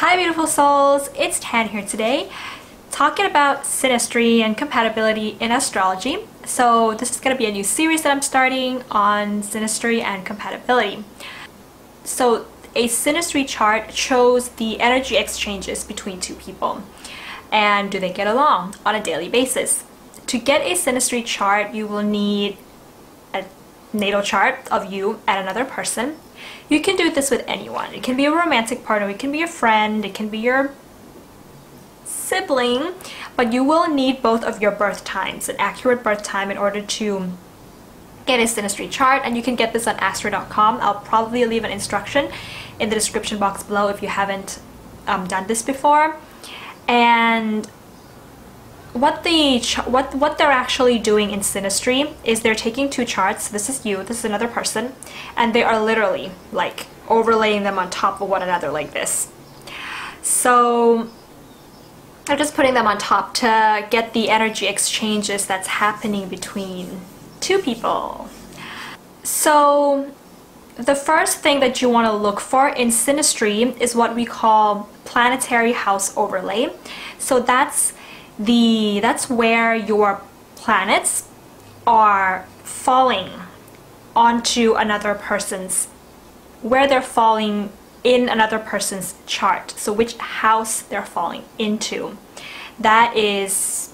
Hi beautiful souls, it's Tan here today talking about synastry and compatibility in astrology. So this is going to be a new series that I'm starting on synastry and compatibility. So a synastry chart shows the energy exchanges between two people and do they get along on a daily basis. To get a synastry chart, you will need a natal chart of you and another person. You can do this with anyone. It can be a romantic partner, it can be a friend, it can be your sibling, but you will need both of your birth times, an accurate birth time, in order to get a synastry chart. And you can get this on astro.com. I'll probably leave an instruction in the description box below if you haven't done this before. And what they're actually doing in synastry is they're taking two charts. This is you, this is another person, and they are literally like overlaying them on top of one another like this. So I'm just putting them on top to get the energy exchanges that's happening between two people. So the first thing that you want to look for in synastry is what we call planetary house overlay. So that's where your planets are falling onto another person's, where they're falling in another person's chart. So which house they're falling into. That is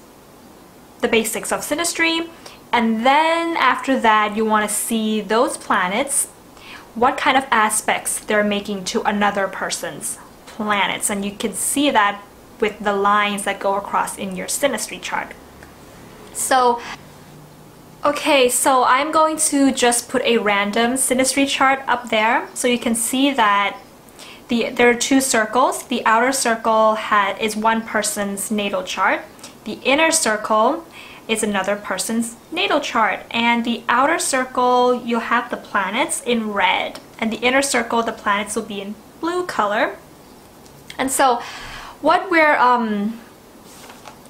the basics of synastry. And then after that, you want to see those planets, what kind of aspects they're making to another person's planets. And you can see that with the lines that go across in your synastry chart. So, okay, so I'm going to just put a random synastry chart up there so you can see that there are two circles. The outer circle is one person's natal chart. The inner circle is another person's natal chart. And the outer circle, you'll have the planets in red. And the inner circle, the planets will be in blue color. And so what we're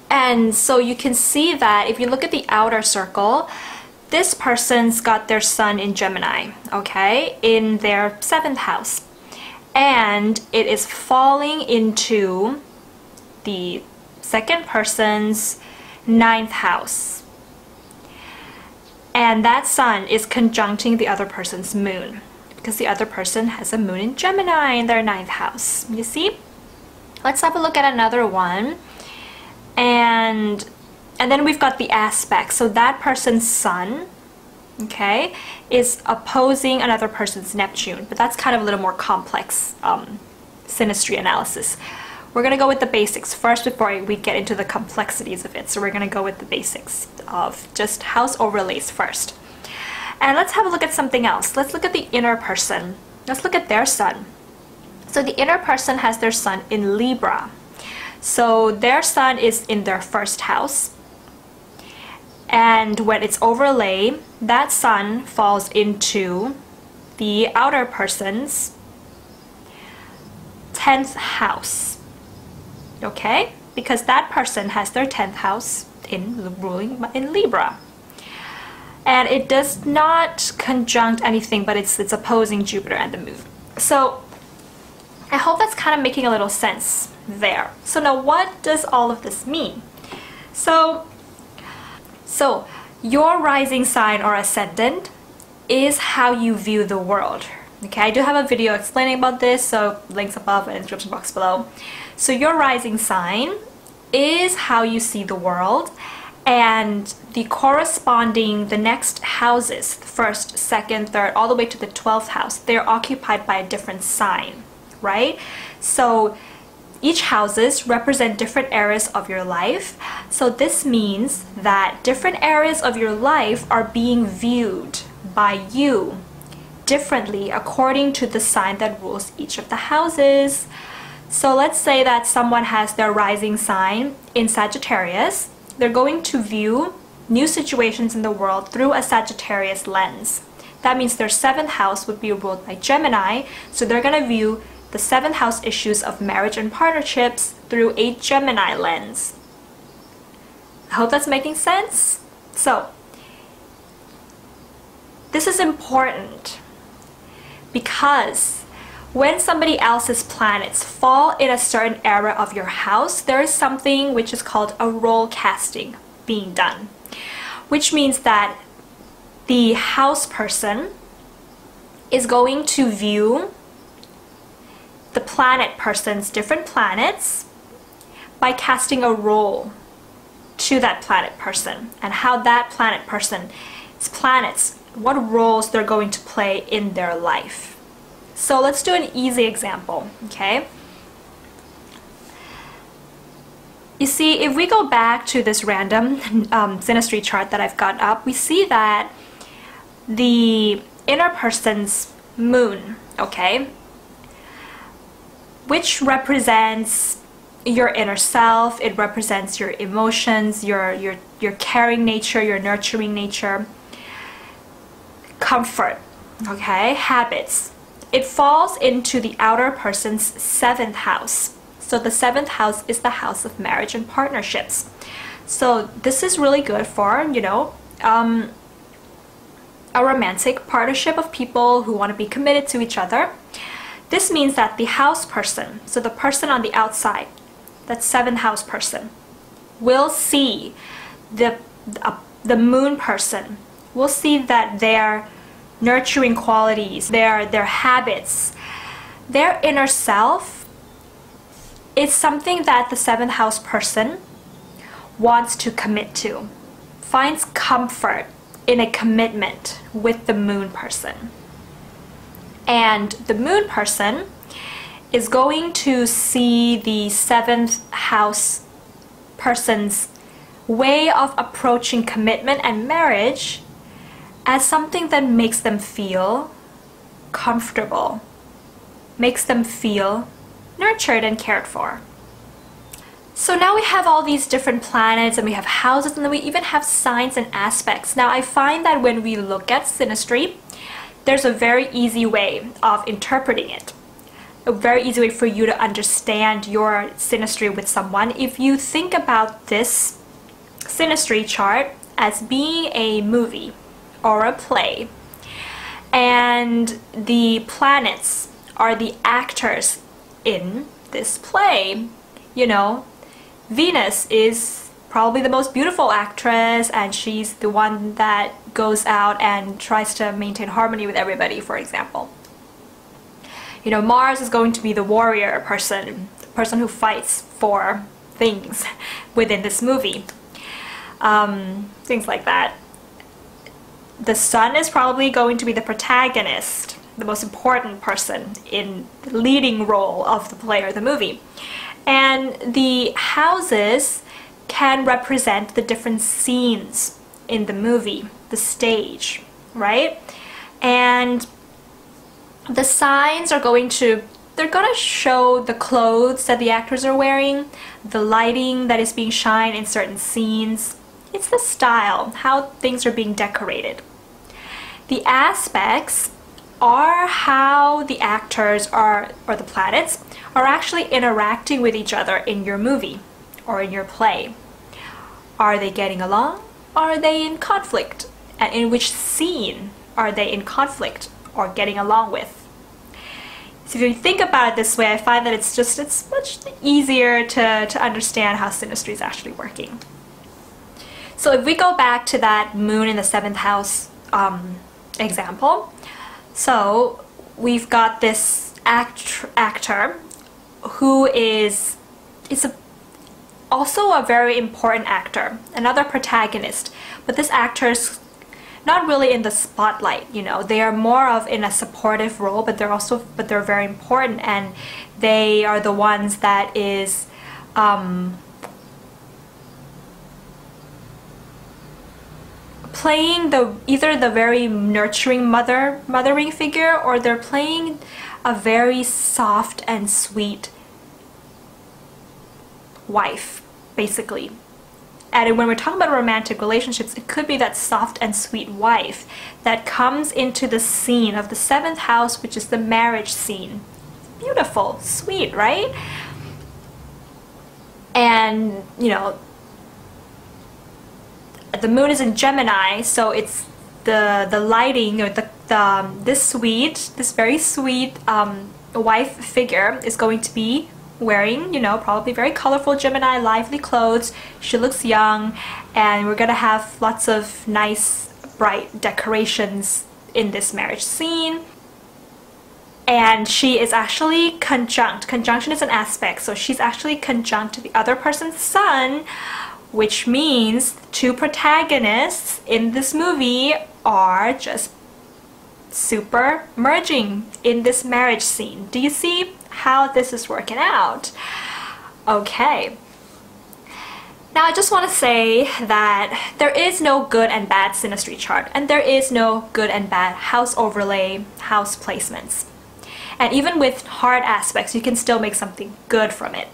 and so you can see that if you look at the outer circle, this person's got their sun in Gemini, okay, in their 7th house, and it is falling into the second person's 9th house, and that sun is conjuncting the other person's moon because the other person has a moon in Gemini in their 9th house. You see? Let's have a look at another one. And then we've got the aspect. So that person's sun, okay, is opposing another person's Neptune. But that's kind of a little more complex synastry analysis. We're going to go with the basics first before we get into the complexities of it. So we're going to go with the basics of just house overlays first. And let's have a look at something else. Let's look at the inner person. Let's look at their sun. So the inner person has their sun in Libra. So their sun is in their 1st house. And when it's overlay, that sun falls into the outer person's 10th house. Okay? Because that person has their 10th house ruling in Libra. And it does not conjunct anything, but it's opposing Jupiter and the moon. So I hope that's kind of making a little sense there. So now what does all of this mean? So your rising sign or ascendant is how you view the world. Okay, I do have a video explaining about this, so links above and in the description box below. So your rising sign is how you see the world, and the next houses, 1st, 2nd, 3rd, all the way to the 12th house, they're occupied by a different sign. Right? So each houses represent different areas of your life. So this means that different areas of your life are being viewed by you differently according to the sign that rules each of the houses. So let's say that someone has their rising sign in Sagittarius. They're going to view new situations in the world through a Sagittarius lens. That means their 7th house would be ruled by Gemini, so they're going to view the 7th house issues of marriage and partnerships through a Gemini lens. I hope that's making sense. So, this is important because when somebody else's planets fall in a certain area of your house, there is something which is called a role casting being done, which means that the house person is going to view the planet person's different planets by casting a role to that planet person, and how that planet person's planets, what roles they're going to play in their life. So let's do an easy example, okay? You see, if we go back to this random synastry chart that I've got up, we see that the inner person's moon, okay, which represents your inner self, it represents your emotions, your caring nature, your nurturing nature, comfort, okay, habits. It falls into the outer person's 7th house. So the 7th house is the house of marriage and partnerships. So this is really good for, you know, a romantic partnership of people who want to be committed to each other. This means that the house person, so the person on the outside, that 7th house person, will see the moon person, will see that their nurturing qualities, their habits, their inner self is something that the 7th house person wants to commit to, finds comfort in a commitment with the moon person. And the moon person is going to see the 7th house person's way of approaching commitment and marriage as something that makes them feel comfortable, makes them feel nurtured and cared for. So now we have all these different planets, and we have houses, and then we even have signs and aspects. Now I find that when we look at synastry, there's a very easy way of interpreting it. A very easy way for you to understand your synastry with someone. If you think about this synastry chart as being a movie or a play, and the planets are the actors in this play, you know, Venus is probably the most beautiful actress, and she's the one that goes out and tries to maintain harmony with everybody, for example. You know, Mars is going to be the warrior person, the person who fights for things within this movie. Things like that. The Sun is probably going to be the protagonist, the most important person in the leading role of the play or the movie. And the houses can represent the different scenes in the movie, the stage, right? And the signs are going to, they're going to show the clothes that the actors are wearing, the lighting that is being shined in certain scenes. It's the style, how things are being decorated. The aspects are how the actors are, or the planets, are actually interacting with each other in your movie or in your play. Are they getting along? Are they in conflict? And in which scene are they in conflict or getting along with? So if you think about it this way, I find that it's much easier to understand how synastry is actually working. So if we go back to that moon in the 7th house example, so we've got this actor who is also a very important actor, another protagonist, but this actor's not really in the spotlight, you know. They are more of in a supportive role, but they're very important, and they are the ones that is playing either the very nurturing mothering figure, or they're playing a very soft and sweet wife, basically. And when we're talking about romantic relationships, it could be that soft and sweet wife that comes into the scene of the 7th house, which is the marriage scene. Beautiful, sweet, right? And, you know, the moon is in Gemini, so it's the lighting, or this very sweet wife figure is going to be wearing, you know, probably very colorful Gemini lively clothes. She looks young, and we're gonna have lots of nice bright decorations in this marriage scene. And she is actually conjunct. Conjunction is an aspect, so she's actually conjunct to the other person's sun, which means two protagonists in this movie are just super merging in this marriage scene. Do you see how this is working out? Okay. Now I just want to say that there is no good and bad synastry chart, and there is no good and bad house overlay, house placements. And even with hard aspects, you can still make something good from it.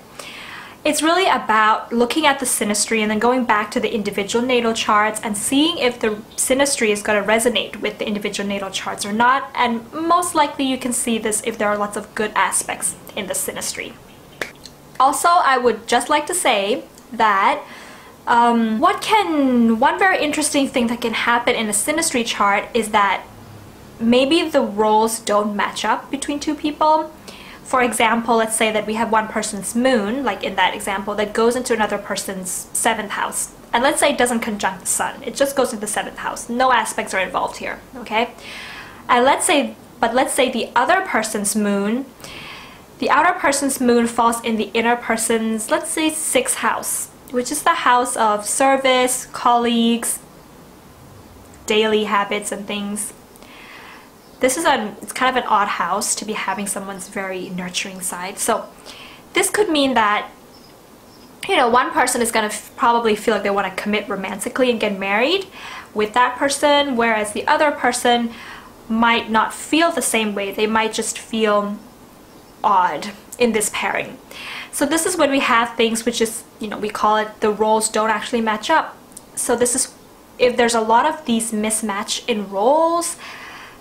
It's really about looking at the synastry and then going back to the individual natal charts and seeing if the synastry is going to resonate with the individual natal charts or not. And most likely you can see this if there are lots of good aspects in the synastry. Also, I would just like to say that one very interesting thing that can happen in a synastry chart is that maybe the roles don't match up between two people. For example, let's say that we have one person's moon, like in that example, that goes into another person's 7th house. And let's say it doesn't conjunct the sun. It just goes into the 7th house. No aspects are involved here, okay? And let's say the other person's moon, the outer person's moon falls in the inner person's, let's say, 6th house, which is the house of service, colleagues, daily habits and things. It's kind of an odd house to be having someone's very nurturing side. So this could mean that, you know, one person is going to probably feel like they want to commit romantically and get married with that person, whereas the other person might not feel the same way. They might just feel odd in this pairing. So this is when we have things which is, you know, we call it the roles don't actually match up. So this is if there's a lot of these mismatch in roles.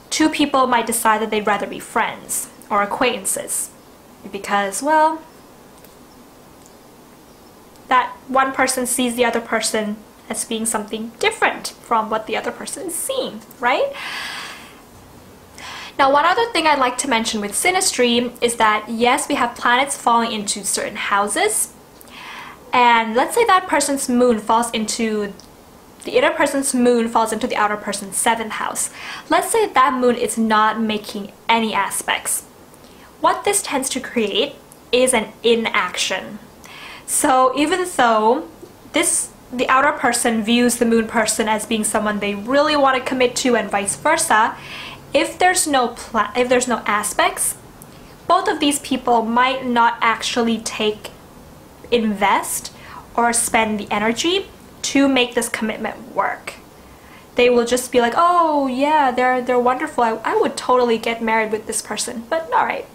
Two people might decide that they'd rather be friends or acquaintances because, well, that one person sees the other person as being something different from what the other person is seeing, right? Now, one other thing I'd like to mention with synastry is that, yes, we have planets falling into certain houses, and let's say that person's moon falls into the inner person's moon falls into the outer person's 7th house. Let's say that moon is not making any aspects. What this tends to create is an inaction. So even though the outer person views the moon person as being someone they really want to commit to and vice versa, if there's no aspects, both of these people might not actually invest or spend the energy to make this commitment work. They will just be like, oh yeah, they're wonderful, I would totally get married with this person, but alright,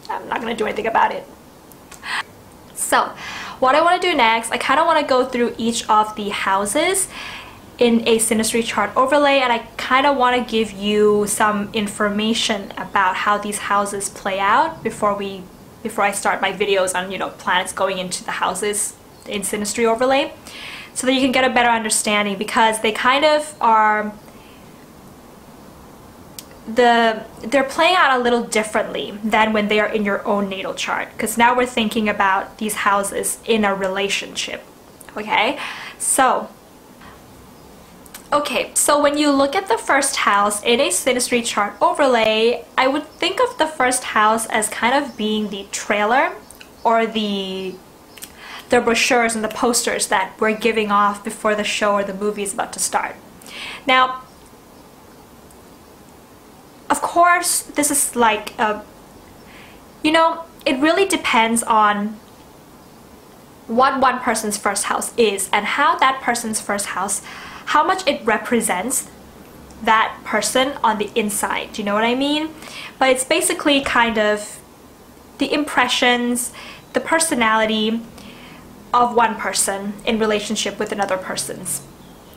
I'm not gonna do anything about it. So what I want to do next, I kind of want to go through each of the houses in a synastry chart overlay, and I kind of want to give you some information about how these houses play out before I start my videos on, you know, planets going into the houses in synastry overlay, so that you can get a better understanding, because they kind of are they're playing out a little differently than when they are in your own natal chart, because now we're thinking about these houses in a relationship. Okay, so when you look at the first house in a synastry chart overlay, I would think of the first house as kind of being the trailer or the brochures and the posters that we're giving off before the show or the movie is about to start. Now, of course, this is like, you know, it really depends on what one person's first house is and how that person's first house, how much it represents that person on the inside. Do you know what I mean? But it's basically kind of the impressions, the personality of one person in relationship with another person's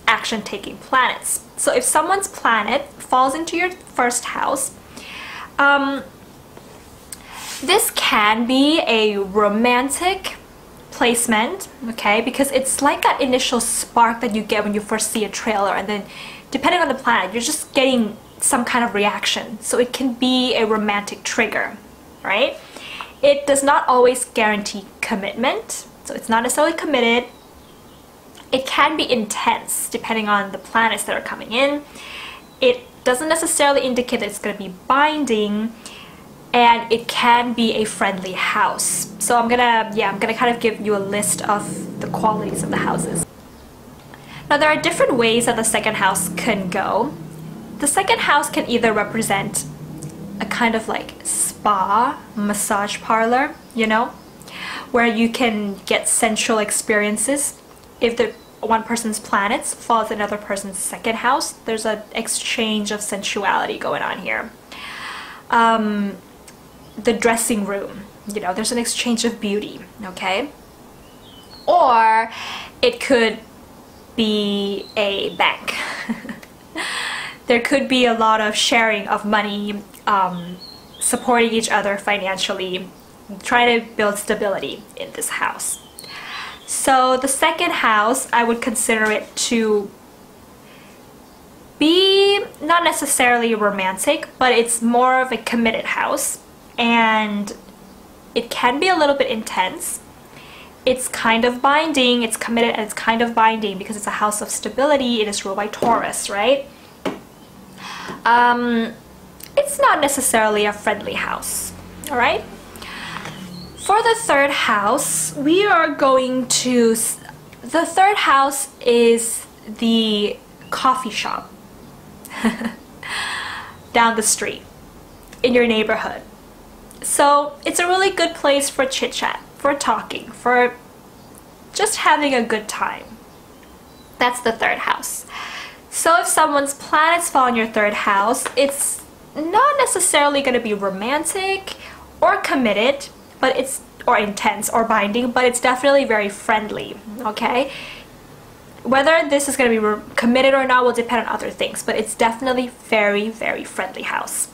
action-taking planets. So if someone's planet falls into your first house, this can be a romantic placement, okay, because it's like that initial spark that you get when you first see a trailer, and then depending on the planet, you're just getting some kind of reaction. So it can be a romantic trigger, right? It does not always guarantee commitment, so it's not necessarily committed. It can be intense depending on the planets that are coming in. It doesn't necessarily indicate that it's going to be binding, and it can be a friendly house. So I'm gonna kind of give you a list of the qualities of the houses. Now there are different ways that the second house can go. The second house can either represent a kind of like spa, massage parlor, you know, where you can get sensual experiences. If the one person's planets falls in another person's second house, there's an exchange of sensuality going on here. The dressing room, you know, there's an exchange of beauty, okay? Or it could be a bank. There could be a lot of sharing of money, supporting each other financially, trying to build stability in this house. So the second house, I would consider it to be not necessarily romantic, but it's more of a committed house, and it can be a little bit intense. It's kind of binding, it's committed, and it's kind of binding because it's a house of stability. It is ruled by Taurus, right? It's not necessarily a friendly house, all right? For the third house, we are going to... The third house is the coffee shop down the street in your neighborhood. So it's a really good place for chit-chat, for talking, for just having a good time. That's the third house. So if someone's planets fall in your third house, it's not necessarily going to be romantic or committed, but it's, or intense or binding, but it's definitely very friendly, okay? Whether this is going to be committed or not will depend on other things, but it's definitely very, very friendly house.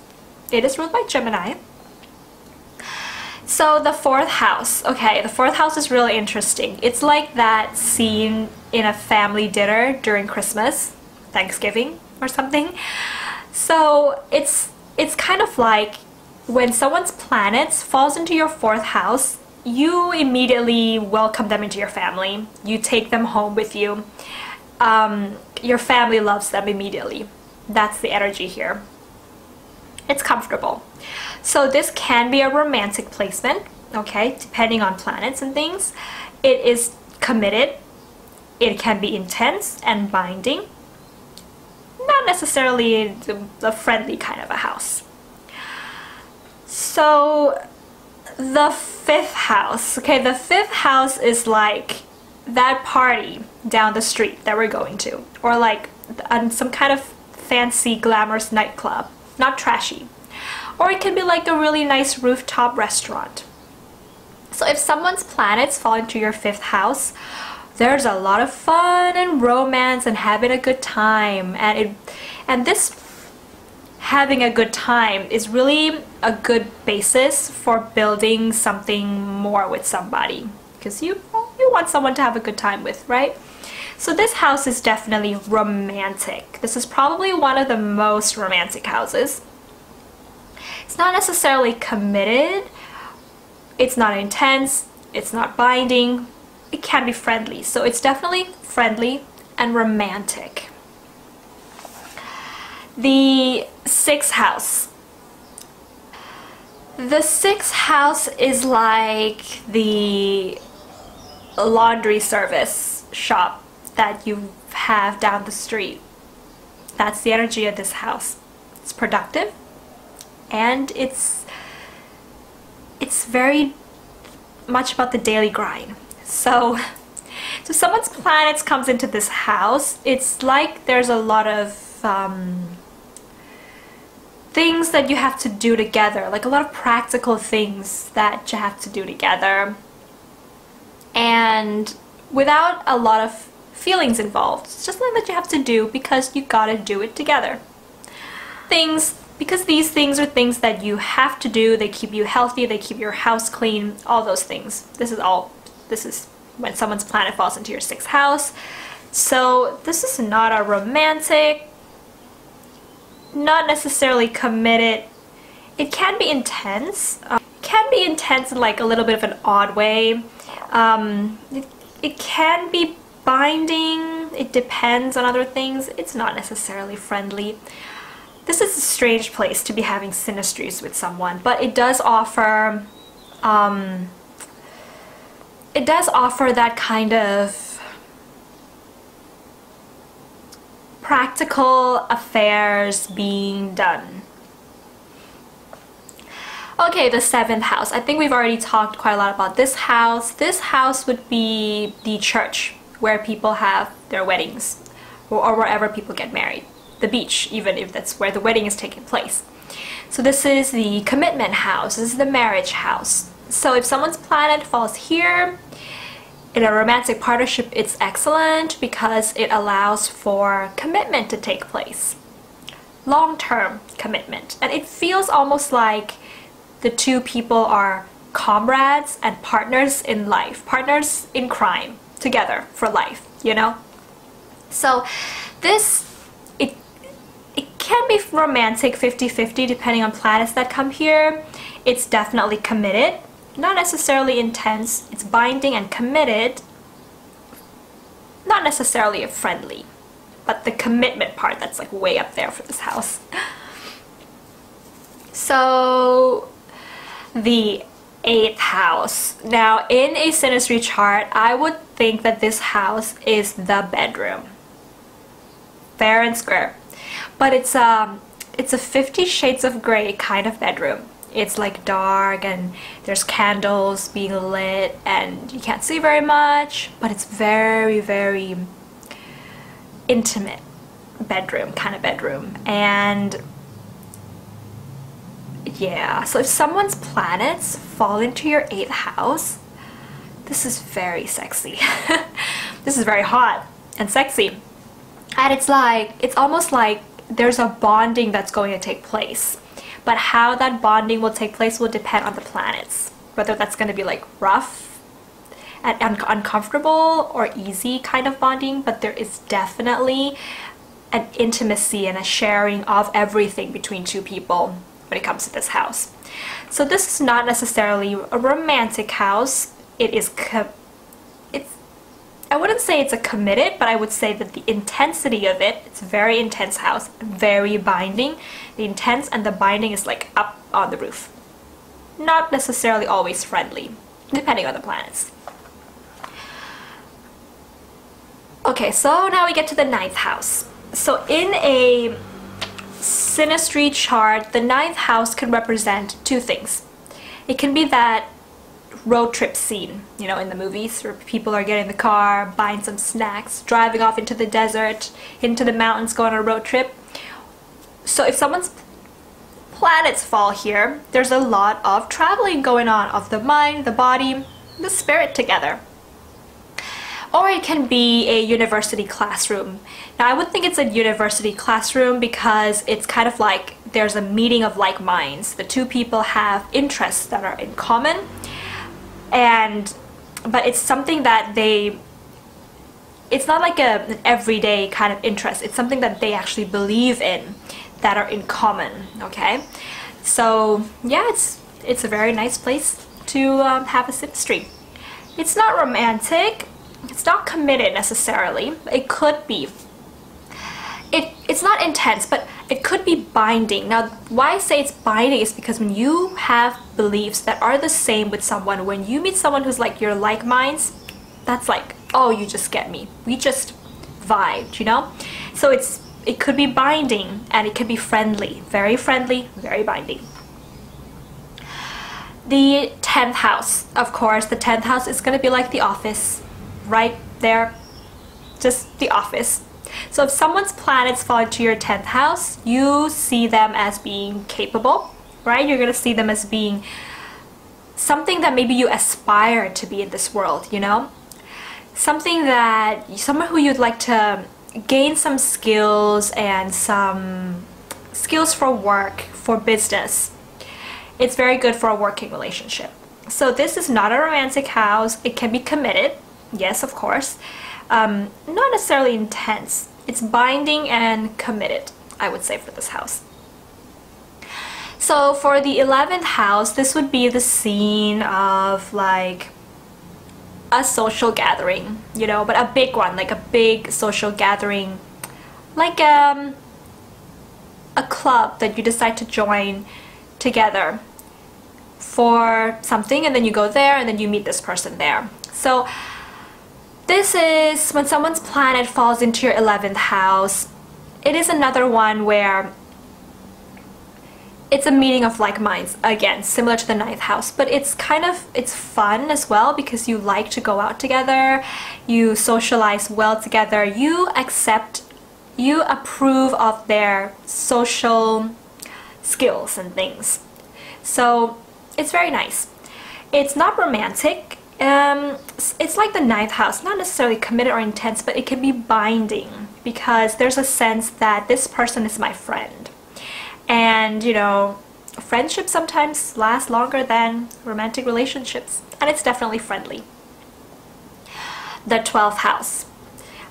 It is ruled by Gemini. So the fourth house, okay, the fourth house is really interesting. It's like that scene in a family dinner during Christmas, Thanksgiving or something. So it's kind of like when someone's planets falls into your fourth house, you immediately welcome them into your family. You take them home with you. Your family loves them immediately. That's the energy here. It's comfortable. So this can be a romantic placement, okay, depending on planets and things. It is committed. It can be intense and binding. Not necessarily the friendly kind of a house. So the fifth house, okay, the fifth house is like that party down the street that we're going to, or like some kind of fancy glamorous nightclub, not trashy. Or it can be like a really nice rooftop restaurant. So if someone's planets fall into your fifth house, there's a lot of fun and romance and having a good time, and this having a good time is really a good basis for building something more with somebody, because you want someone to have a good time with, right? So this house is definitely romantic. This is probably one of the most romantic houses. It's not necessarily committed, it's not intense, it's not binding, it can be friendly. So it's definitely friendly and romantic. The sixth house. The sixth house is like the laundry service shop that you have down the street. That's the energy of this house. It's productive, and it's very much about the daily grind. So someone's planets comes into this house, it's like there's a lot of things that you have to do together, like a lot of practical things that you have to do together, and without a lot of feelings involved. It's just something that you have to do because you gotta do it together. Because these things are things that you have to do. They keep you healthy, they keep your house clean, all those things. This is when someone's planet falls into your sixth house. So this is not a romantic, not necessarily committed. It can be intense, can be intense in like a little bit of an odd way. It can be binding. It depends on other things. It's not necessarily friendly. This is a strange place to be having synastries with someone, but it does offer that kind of practical affairs being done. Okay, the 7th house. I think we've already talked quite a lot about this house. This house would be the church where people have their weddings, or wherever people get married. The beach, even if that's where the wedding is taking place. So this is the commitment house. This is the marriage house. So if someone's planet falls here, in a romantic partnership, it's excellent because it allows for commitment to take place. Long-term commitment. And it feels almost like the two people are comrades and partners in life, partners in crime, together for life, you know? So this, it can be romantic 50-50 depending on planets that come here. It's definitely committed, not necessarily intense. It's binding and committed, not necessarily friendly, but the commitment part, that's like way up there for this house. So the 8th house. Now in a Synastry chart, I would think that this house is the bedroom. Fair and square. But it's a 50 Shades of Grey kind of bedroom. It's like dark and there's candles being lit and you can't see very much, but it's very, very intimate bedroom, kind of bedroom. And yeah, so if someone's planets fall into your 8th house, this is very sexy. This is very hot and sexy. And it's almost like there's a bonding that's going to take place. But how that bonding will take place will depend on the planets. Whether that's going to be like rough and uncomfortable or easy kind of bonding, but there is definitely an intimacy and a sharing of everything between two people when it comes to this house. So this is not necessarily a romantic house. It is I wouldn't say it's a committed, but I would say that the intensity of it's a very intense house, very binding. The intense and the binding is like up on the roof. Not necessarily always friendly, depending on the planets. Okay, so now we get to the 9th house. So in a Synastry chart, the 9th house can represent two things. It can be that road trip scene, you know, in the movies where people are getting in the car, buying some snacks, driving off into the desert, into the mountains, going on a road trip. So if someone's planets fall here, there's a lot of traveling going on of the mind, the body, the spirit together. Or it can be a university classroom. Now I would think it's a university classroom because it's kind of like there's a meeting of like minds. The two people have interests that are in common, but it's something that it's not like an everyday kind of interest. It's something that they actually believe in, that are in common, okay? So yeah, it's a very nice place to have a synastry. It's not romantic. It's not committed necessarily. It could be. It's not intense, but it could be binding. Now, why I say it's binding is because when you have beliefs that are the same with someone, when you meet someone who's like your like minds, that's like, oh, you just get me. We just vibed, you know? So it could be binding and it could be friendly, very binding. The 10th house, of course, the 10th house is going to be like the office. Right there, just the office. So if someone's planets fall into your 10th house, you see them as being capable, right? You're going to see them as being something that maybe you aspire to be in this world, you know? Someone who you'd like to gain some skills and some skills for work, for business. It's very good for a working relationship. So this is not a romantic house. It can be committed. Yes, of course. Not necessarily intense. It's binding and committed, I would say, for this house. So for the 11th house, this would be the scene of like a social gathering, you know, but a big one, like a big social gathering, like a club that you decide to join together for something, and then you go there and then you meet this person there. So this is when someone's planet falls into your 11th house. It is another one where it's a meeting of like minds, again, similar to the 9th house, but it's fun as well because you like to go out together, you socialize well together, you approve of their social skills and things. So it's very nice. It's not romantic. It's like the 9th house, not necessarily committed or intense, but it can be binding because there's a sense that this person is my friend. And, you know, friendships sometimes last longer than romantic relationships, and it's definitely friendly. The 12th house.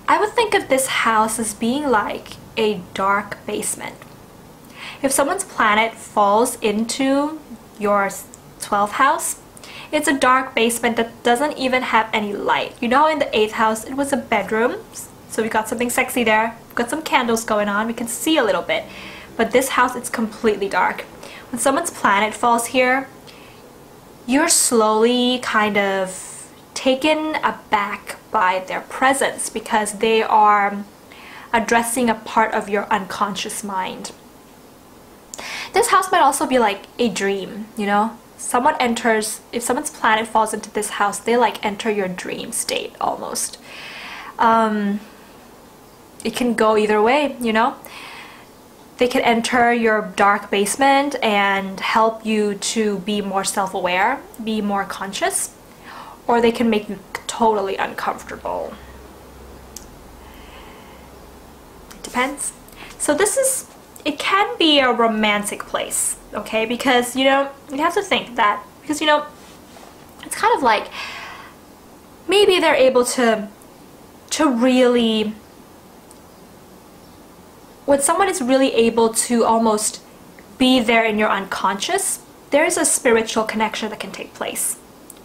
I would think of this house as being like a dark basement. If someone's planet falls into your 12th house, it's a dark basement that doesn't even have any light. You know, in the 8th house, it was a bedroom, so we got something sexy there. We've got some candles going on, we can see a little bit. But this house, it's completely dark. When someone's planet falls here, you're slowly kind of taken aback by their presence because they are addressing a part of your unconscious mind. This house might also be like a dream, you know? Someone enters, if someone's planet falls into this house, they like enter your dream state almost. It can go either way, you know? They can enter your dark basement and help you to be more self-aware, be more conscious, or they can make you totally uncomfortable. It depends. So it can be a romantic place, okay? Because, you know, you have to think that, because, you know, it's kind of like maybe they're able to really, when someone is really able to almost be there in your unconscious, there's a spiritual connection that can take place,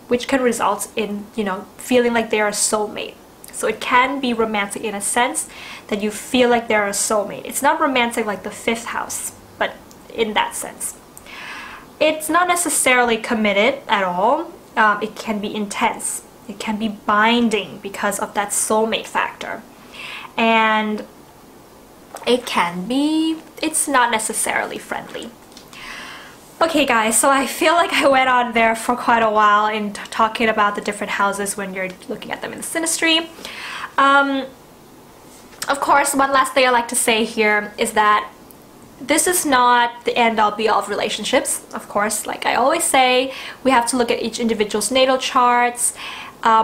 which can result in, you know, feeling like they're a soulmate. So it can be romantic in a sense that you feel like they're a soulmate. It's not romantic like the 5th house, but in that sense. It's not necessarily committed at all. It can be intense. It can be binding because of that soulmate factor. And it's not necessarily friendly. Okay guys, so I feel like I went on there for quite a while in talking about the different houses when you're looking at them in the synastry. Of course, one last thing I like to say here is that this is not the end-all be-all of relationships. Of course, like I always say, we have to look at each individual's natal charts,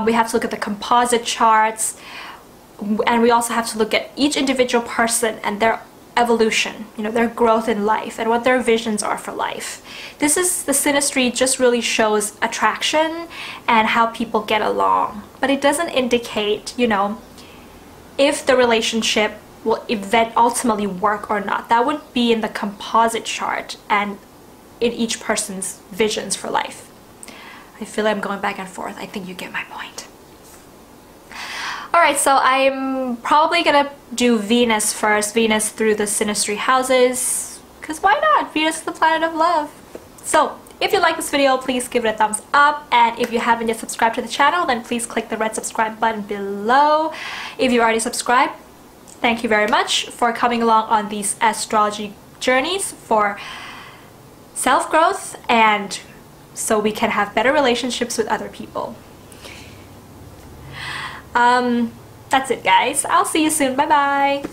we have to look at the composite charts, and we also have to look at each individual person and their evolution, you know, their growth in life and what their visions are for life. The synastry just really shows attraction and how people get along, but it doesn't indicate, you know, if the relationship will ultimately work or not. That would be in the composite chart and in each person's visions for life. I feel like I'm going back and forth. I think you get my point. Alright, so I'm probably gonna do Venus first, Venus through the Synastry houses, because why not? Venus is the planet of love. So, if you like this video, please give it a thumbs up, and if you haven't yet subscribed to the channel, then please click the red subscribe button below. If you already subscribed, thank you very much for coming along on these astrology journeys for self-growth and so we can have better relationships with other people. That's it guys. I'll see you soon. Bye bye.